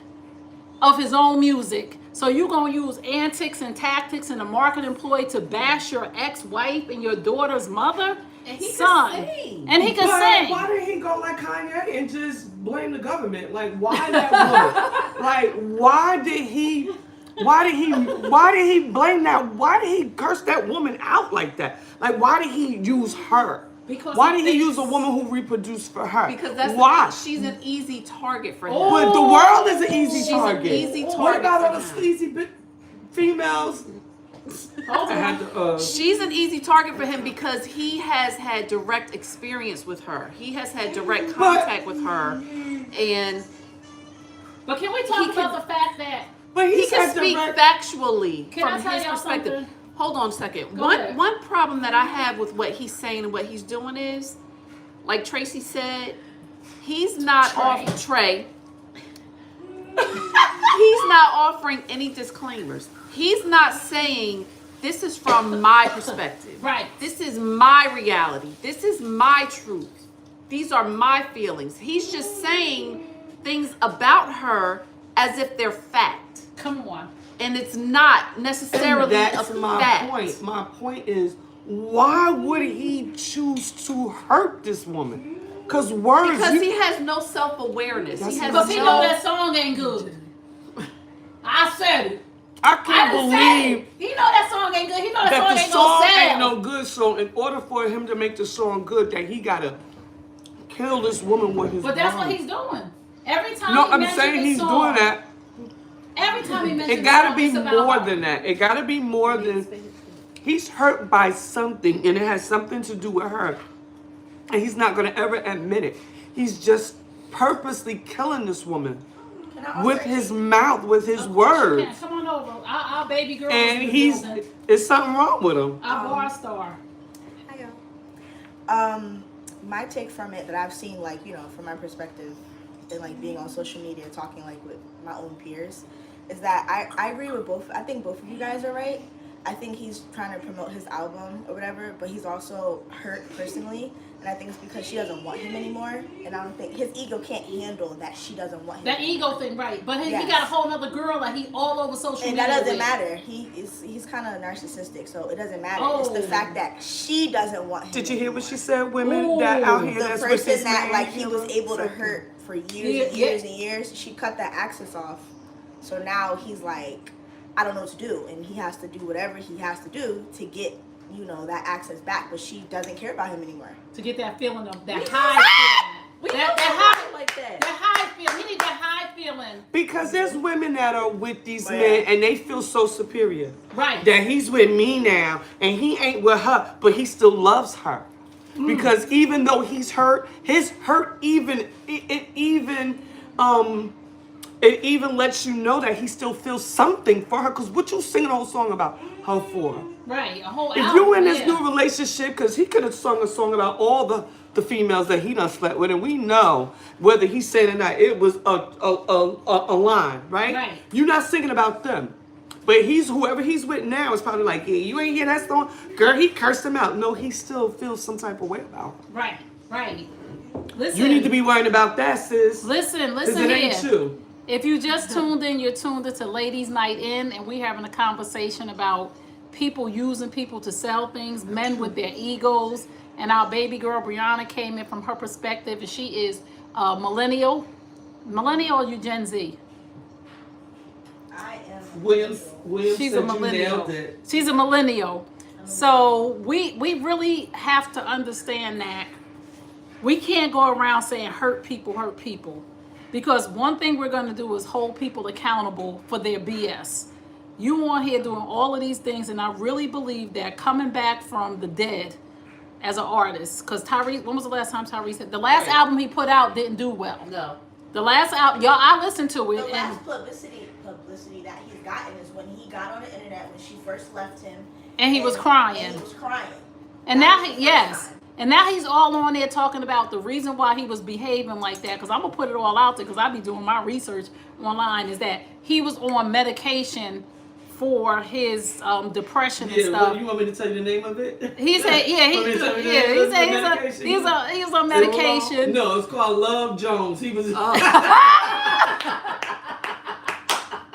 of his own music. So you're going to use antics and tactics and a market employee to bash your ex-wife and your daughter's mother? And he Son. can sing. And he can But sing. why did he go like Kanye and just blame the government? Like, why that woman? Like, why did he blame that? Why did he curse that woman out like that? Like, why did he use her? Because why he did he thinks- use a woman who reproduced for her? Because that's why? she's an easy target for him. Oh. But the world is an easy She's an target. easy What target about for all the him. sleazy females Hold I had on. to, She's an easy target for him because he has had direct experience with her. He has had direct contact with her, and But can we talk He about can- the fact that but he he's can had speak direct. factually Can I from tell his y'all perspective. something? Hold on a second. Go ahead. One problem that I have with what he's saying and what he's doing is, like Tracy said, he's not Trey. He's not offering any disclaimers. He's not saying this is from my perspective. Right. This is my reality. This is my truth. These are my feelings. He's just saying things about her as if they're fact. come on. And it's not necessarily That's a my fact. point. My point is, why would he choose to hurt this woman? Because words. Because he has no self-awareness. He That's has Because he know no. that song ain't good. I said it. I I can't done said believe it. He know that song ain't good. He know that, that song the ain't song gonna sell. ain't no good. So in order for him to make the song good, that he gotta kill this woman with his. But that's what words. he's doing. Every time No, he I'm mentions saying the he's song, doing that. Every time he mentions It gotta the song, be it's about more her. than that. It gotta be more than. He's hurt by something, and it has something to do with her, and he's not gonna ever admit it. He's just purposely killing this woman Can I offer with a his take? mouth, with his Of course you words, can. Come on over. Our baby girl and is he's. building. It's something wrong with him. Our bar star. Hi, y'all. My take from it that I've seen, like, you know, from my perspective and like being on social media, talking like with my own peers, is that I agree with both. I think both of you guys are right. I think he's trying to promote his album or whatever, but he's also hurt personally. And I think it's because she doesn't want him anymore. And I don't think his ego can't handle that she doesn't want him. That anymore. ego thing, right? But he Yes. got a whole other girl that he all over social And media. that doesn't with. matter. He's kind of narcissistic, so it doesn't matter. It's the Oh. fact that she doesn't want him. Did you hear what anymore. she said? Women that out here The that's with person this that man like he was killer? able to hurt for years Yeah, and years and years, she cut that access off. So now he's like, I don't know what to do, and he has to do whatever he has to do to get, you know, that access back. But she doesn't care about him anymore. To get that feeling of that high feeling. That high, like that. that high feeling. He need that high feeling. Because there's women that are with these Man. men and they feel so superior. Right. That he's with me now and he ain't with her, but he still loves her. Because even though he's hurt, his hurt it even lets you know that he still feels something for her. Because what you singing the whole song about her for? Right. A whole If album. you in this yeah. new relationship, because he could have sung a song about all the females that he done slept with, and we know whether he's saying it or not, it was a line, right? Right. You're not singing about them. But whoever he's with now is probably like, yeah, you ain't hear that song? Girl, he cursed him out. No, he still feels some type of way about her. Right. Right. Listen. You need to be worrying about that, sis. Listen. Because Listen it ain't here. you. If you just tuned in, you're tuned into Ladies Night In, and we're having a conversation about people using people to sell things, men with their egos. And our baby girl Brianna came in from her perspective, and she is millennial. Millennial or you Gen Z? I am. William She's said a you millennial. nailed it. She's a millennial. So we really have to understand that we can't go around saying hurt people. Because one thing we're going to do is hold people accountable for their BS. You on here doing all of these things, and I really believe that coming back from the dead as an artist, because Tyrese, when was the last time Tyrese said, the last Right. album he put out didn't do well. No. The last album, y'all, I listened to it. The and last publicity that he's gotten is when he got on the internet when she first left him. And he was crying. And he was crying. And That now was he, the yes. first time. And now he's all on there talking about the reason why he was behaving like that. Because I'm going to put it all out there because I be doing my research online. Is that he was on medication for his depression and stuff. You want me to tell you the name of it? He said, yeah, he Want me to tell you the said name of the medication? he was on medication. No, it's called Love Jones. He was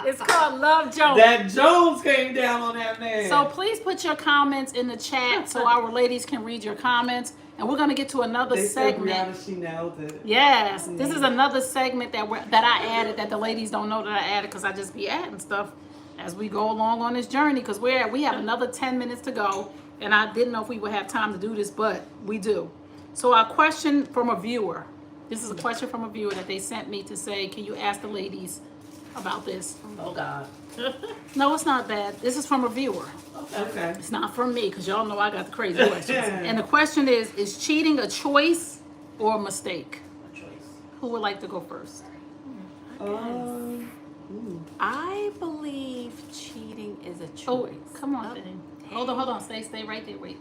It's called Love Jones. that Jones came down on that man. So please put your comments in the chat so our ladies can read your comments. And we're going to get to another they said segment. Brianna, she nailed it. Yes, this is another segment that I added that the ladies don't know that I added because I just be adding stuff as we go along on this journey because we have another 10 minutes to go, and I didn't know if we would have time to do this, but we do. So our question from a viewer, this is a question from a viewer that they sent me to say, can you ask the ladies about this. Oh God. No, it's not bad. This is from a viewer. Okay. It's not from me, because y'all know I got the crazy questions. And the question is cheating a choice or a mistake? A choice. Who would like to go first? I believe cheating is a Oh, choice. come on, then. Hold on. Stay right there. Wait.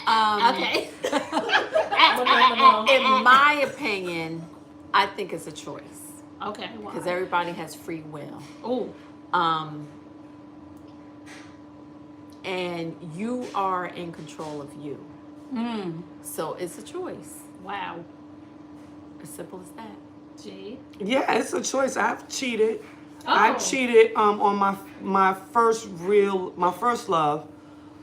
Okay. In my opinion, I think it's a choice Okay. because everybody has free will. Oh, And you are in control of you. So it's a choice. wow. As simple as that. Jade. Yeah, it's a choice. I've cheated. Oh. I cheated on my first love.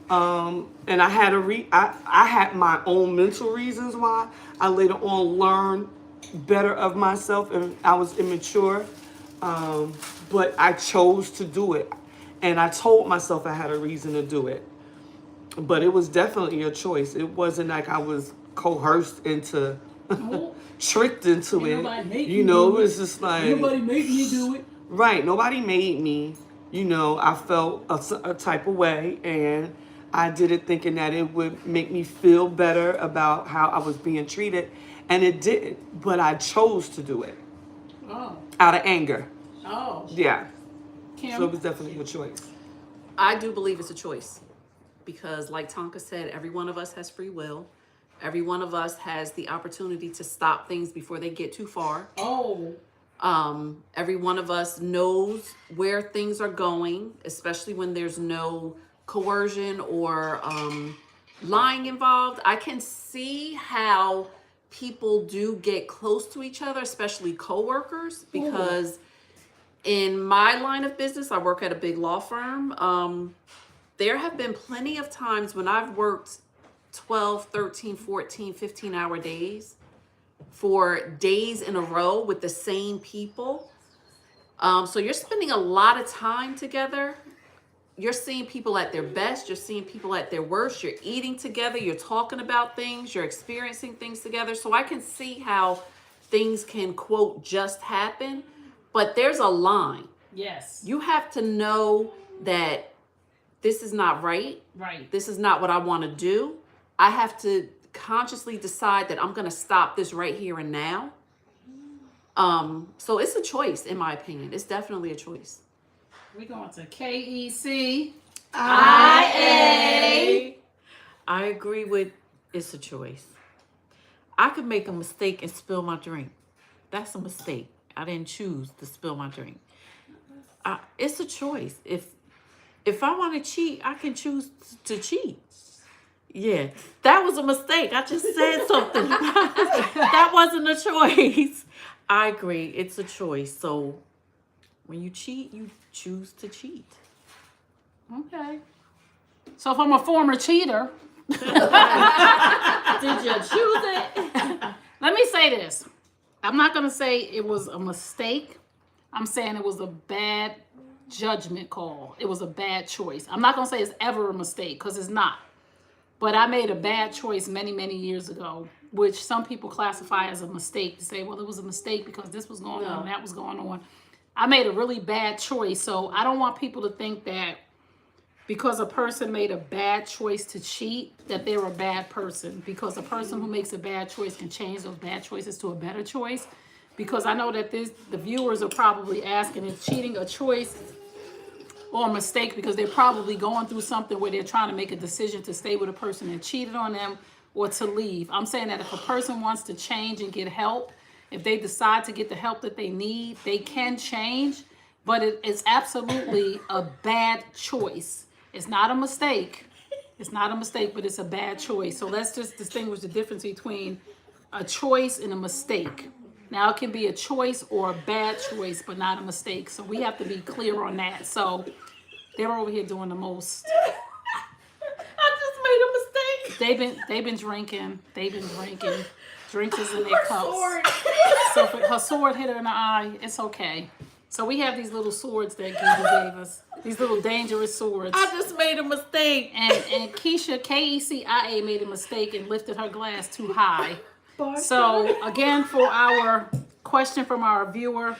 And I had I had my own mental reasons why. I later on learned better of myself, and I was immature. But I chose to do it, and I told myself I had a reason to do it. But it was definitely a choice. It wasn't like I was coerced into, tricked into Ain't nobody it. make You you know, do it was just like Nobody made me do it. right. Nobody made me. You know, I felt a type of way, and I did it thinking that it would make me feel better about how I was being treated, and it didn't. But I chose to do it Oh. out of anger. Oh. Yeah. Kim. So it was definitely a choice. I do believe it's a choice because, like Tonka said, every one of us has free will. Every one of us has the opportunity to stop things before they get too far. Oh. Every one of us knows where things are going, especially when there's no coercion or lying involved. I can see how people do get close to each other, especially coworkers, because in my line of business, I work at a big law firm. There have been plenty of times when I've worked 12, 13, 14, 15-hour days for days in a row with the same people. So you're spending a lot of time together. You're seeing people at their best. You're seeing people at their worst. You're eating together. You're talking about things. You're experiencing things together. So I can see how things can, quote, just happen. But there's a line. Yes. You have to know that this is not right. Right. This is not what I want to do. I have to consciously decide that I'm going to stop this right here and now. So it's a choice, in my opinion. It's definitely a choice. We're going to KECIA. I agree with it's a choice. I could make a mistake and spill my drink. That's a mistake. I didn't choose to spill my drink. It's a choice. If I want to cheat, I can choose to cheat. Yeah, that was a mistake. I just said something. That wasn't a choice. I agree. It's a choice. So when you cheat, you choose to cheat. Okay. So if I'm a former cheater, Did you choose it? let me say this. I'm not going to say it was a mistake. I'm saying it was a bad judgment call. It was a bad choice. I'm not going to say it's ever a mistake, because it's not. But I made a bad choice many, many years ago, which some people classify as a mistake. To say, well, it was a mistake because this was going on and that was going on. I made a really bad choice. So I don't want people to think that because a person made a bad choice to cheat, that they're a bad person. Because a person who makes a bad choice can change those bad choices to a better choice. Because I know that the viewers are probably asking, is cheating a choice or a mistake? Because they're probably going through something where they're trying to make a decision to stay with a person that cheated on them or to leave. I'm saying that if a person wants to change and get help, if they decide to get the help that they need, they can change, but it is absolutely a bad choice. It's not a mistake. It's not a mistake, but it's a bad choice. So let's just distinguish the difference between a choice and a mistake. Now, it can be a choice or a bad choice, but not a mistake. So we have to be clear on that. So they're over here doing the most. I just made a mistake. They've been drinking. Drinks is in their cups. So if her sword hit her in the eye, it's okay. So we have these little swords that Gigi gave us. These little dangerous swords. I just made a mistake. And Keisha, KECIA, made a mistake and lifted her glass too high. So again, for our question from our viewer,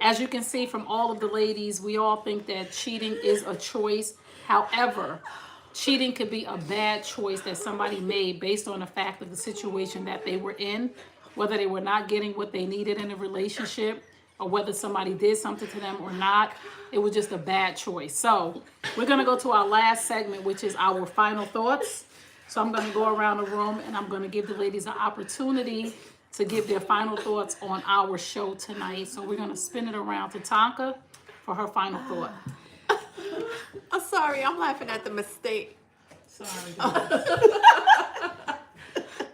as you can see from all of the ladies, we all think that cheating is a choice. However, cheating could be a bad choice that somebody made based on the fact of the situation that they were in, whether they were not getting what they needed in a relationship or whether somebody did something to them or not. It was just a bad choice. So we're going to go to our last segment, which is our final thoughts. So I'm going to go around the room and I'm going to give the ladies an opportunity to give their final thoughts on our show tonight. So we're going to spin it around to Tonka for her final thought. I'm sorry, I'm laughing at the mistake. Sorry.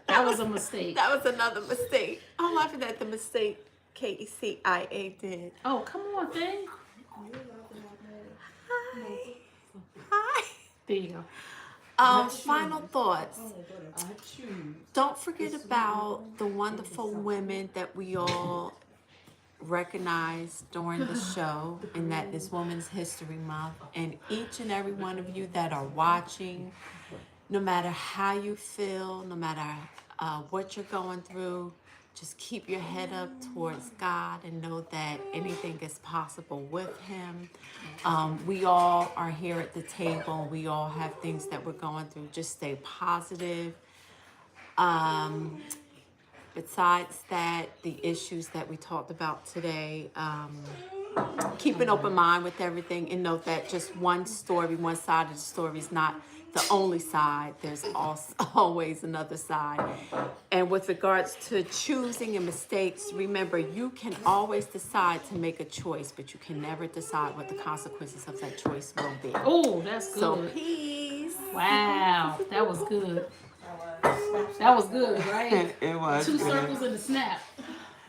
That was a mistake. That was another mistake. I'm laughing at the mistake KECIA did. Oh, come on, thing. Hi. There you go. Final thoughts. Don't forget about the wonderful women that we all recognize during the show, and that is Women's History Month. And each and every one of you that are watching, no matter how you feel, no matter what you're going through, just keep your head up towards God and know that anything is possible with Him. We all are here at the table. We all have things that we're going through. Just stay positive. Besides that, the issues that we talked about today, keep an open mind with everything and know that just one story, one side of the story is not the only side. There's also always another side. And with regards to choosing and mistakes, remember, you can always decide to make a choice, but you can never decide what the consequences of that choice will be. Oh, that's good. So peace. Wow, that was good. That was good, right? It was. 2 good. circles and a snap.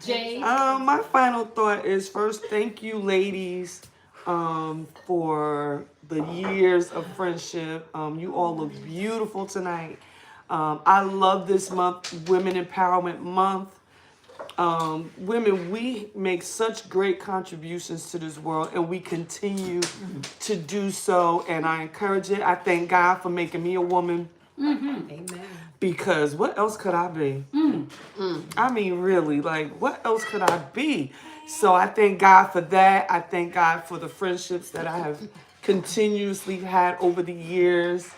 Jay. My final thought is, first, thank you, ladies, for the years of friendship. You all look beautiful tonight. I love this month, Women Empowerment Month. Women, we make such great contributions to this world, and we continue to do so. And I encourage it. I thank God for making me a woman. Amen. Because what else could I be? I mean, really, like, what else could I be? So I thank God for that. I thank God for the friendships that I have continuously had over the years.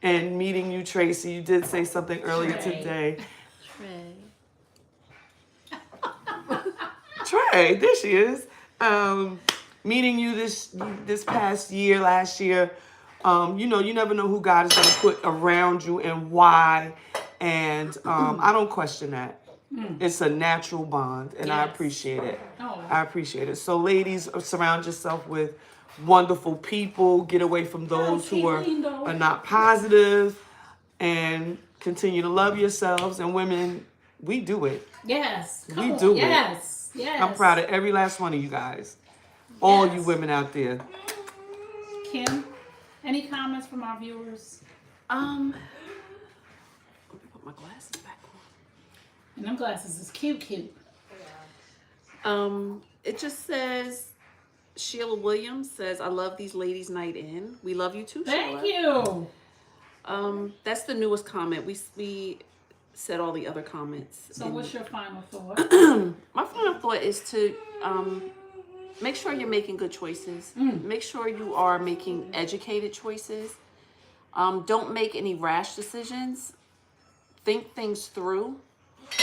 And meeting you, Tracy, you did say something earlier today. Trey, there she is. Meeting you this past year, last year. You know, you never know who God is going to put around you and why. And I don't question that. It's a natural bond, and I Yes. appreciate it. Oh. I appreciate it. So, ladies, surround yourself with wonderful people. Get away from those who are not positive, and continue to love yourselves. And women, we do it. Yes. Come We on. do it. Yes. Yes. I'm proud of every last one of you guys. All Yes. you women out there. Kim, any comments from our viewers? Let me put my glasses back And them glasses is cute. on. It just says, Sheila Williams says, I love these ladies night in. We love you too, Thank Sheila. you. That's the newest comment. We said all the other comments. So And what's your final thought? my final thought is to make sure you're making good choices. Make sure you are making educated choices. Don't make any rash decisions. Think things through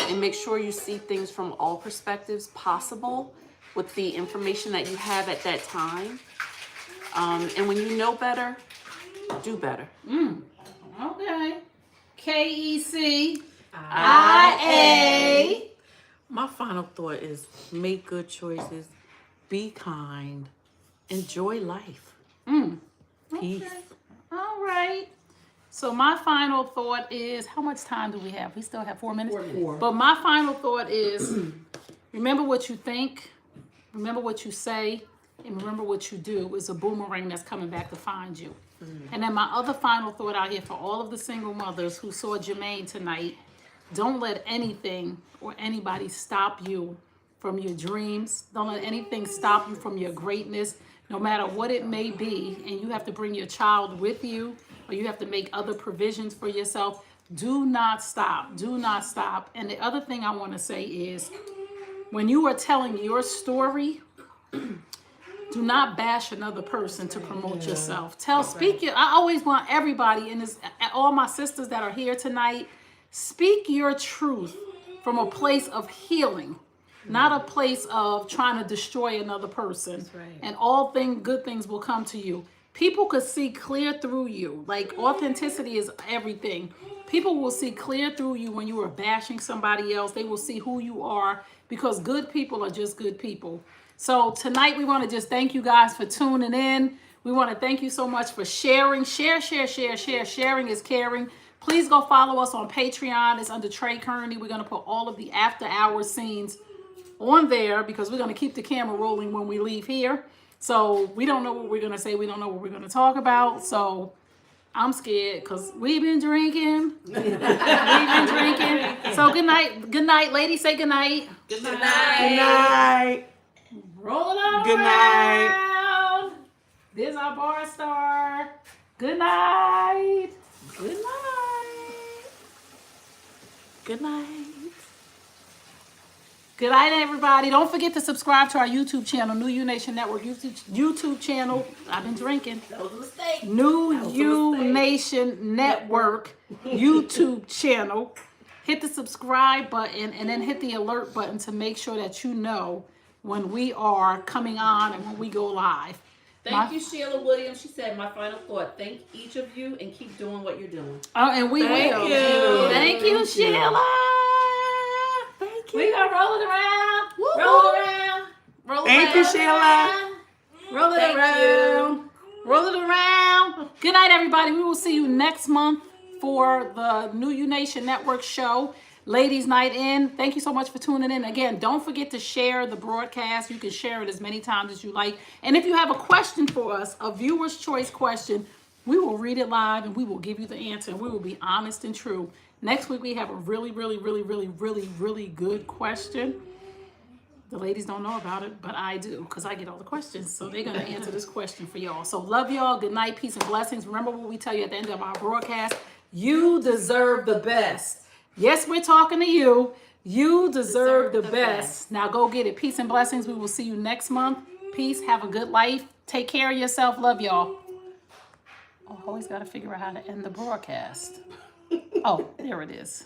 and make sure you see things from all perspectives possible with the information that you have at that time. And when you know better, do better. Okay. KECIA. My final thought is make good choices, be kind, enjoy life. Peace. All right. So my final thought is, how much time do we have? We still have 4 minutes? 4 minutes. But my final thought is, remember what you think, remember what you say, and remember what you do is a boomerang that's coming back to find you. And then my other final thought out here for all of the single mothers who saw Jermaine tonight, don't let anything or anybody stop you from your dreams. Don't let anything stop you from your greatness, no matter what it may be. And you have to bring your child with you, or you have to make other provisions for yourself. Do not stop. Do not stop. And the other thing I want to say is when you are telling your story, do not bash another person to promote yourself. Speak your, I always want everybody in this, all my sisters that are here tonight, speak your truth from a place of healing, not a place of trying to destroy another person. And all good things will come to you. People could see clear through you. Like authenticity is everything. People will see clear through you when you are bashing somebody else. They will see who you are because good people are just good people. So tonight we want to just thank you guys for tuning in. We want to thank you so much for sharing. Share. Sharing is caring. Please go follow us on Patreon. It's under Trey Kearney. We're going to put all of the after hours scenes on there because we're going to keep the camera rolling when we leave here. So we don't know what we're going to say. We don't know what we're going to talk about. So I'm scared because we've been drinking. So good night. Good night, ladies. Say good night. Good night. Roll it on. Good night. Around. There's our bar star. Good night. Good night. Good night. Good night, everybody. Don't forget to subscribe to our YouTube channel, New U Nation Network YouTube channel. I've been drinking. That was a mistake. New U Nation Network YouTube channel. Hit the subscribe button and then hit the alert button to make sure that you know when we are coming on and when we go live. Thank you, Sheila Williams. She said, my final thought, thank each of you and keep doing what you're doing. Oh, and we will. Thank you, Sheila. Thank you. We gonna roll it around. Roll it around. Roll it Thank you, around. Sheila. Roll it around. Roll it around. Good night, everybody. We will see you next month for the New U Nation Network show, Ladies Night In. Thank you so much for tuning in. Again, don't forget to share the broadcast. You can share it as many times as you like. And if you have a question for us, a viewer's choice question, we will read it live and we will give you the answer. And we will be honest and true. Next week, we have a really good question. The ladies don't know about it, but I do because I get all the questions. So they're going to answer this question for y'all. So love y'all. Good night. Peace and blessings. Remember what we tell you at the end of our broadcast. You deserve the best. Yes, we're talking to you. You deserve the best. Now go get it. Peace and blessings. We will see you next month. Peace. Have a good life. Take care of yourself. Love y'all. Oh, always got to figure out how to end the broadcast. Oh, there it is.